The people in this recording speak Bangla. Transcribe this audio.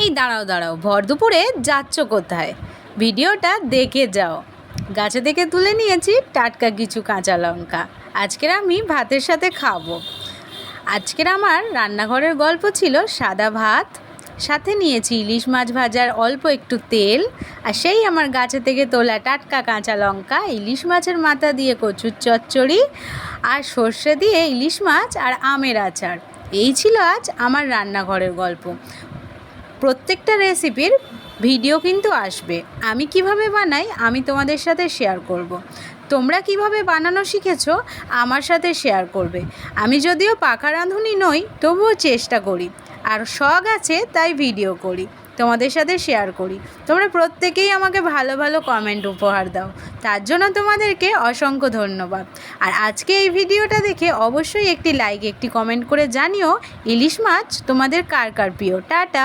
এই দাঁড়াও দাঁড়াও, ভর দুপুরে যাচ্ছ কোথায়? ভিডিওটা দেখে যাও। গাছে থেকে তুলে নিয়েছি টাটকা কিছু কাঁচা লঙ্কা, আজকের আমি ভাতের সাথে খাবো। আজকের আমার রান্নাঘরের গল্প ছিল সাদা ভাত, সাথে নিয়েছি ইলিশ মাছ ভাজার অল্প একটু তেল, আর সেই আমার গাছে থেকে তোলা টাটকা কাঁচা লঙ্কা, ইলিশ মাছের মাথা দিয়ে কচুর চচ্চড়ি, আর সর্ষে দিয়ে ইলিশ মাছ আর আমের আচার। এই ছিল আজ আমার রান্নাঘরের গল্প। প্রত্যেকটা রেসিপির ভিডিও কিন্তু আসবে, আমি কিভাবে বানাই আমি তোমাদের সাথে শেয়ার করব। তোমরা কিভাবে বানানো শিখেছো আমার সাথে শেয়ার করবে। আমি যদিও পাকা রাঁধুনি নই, তবুও চেষ্টা করি, আর শখ আছে তাই ভিডিও করি, তোমাদের সাথে শেয়ার করি। তোমরা প্রত্যেকেই আমাকে ভালো ভালো কমেন্ট উপহার দাও, তার জন্য তোমাদেরকে অসংখ্য ধন্যবাদ। আর আজকে এই ভিডিওটা দেখে অবশ্যই একটি লাইক, একটি কমেন্ট করে জানিও ইলিশ মাছ তোমাদের কার কার প্রিয়। টাটা।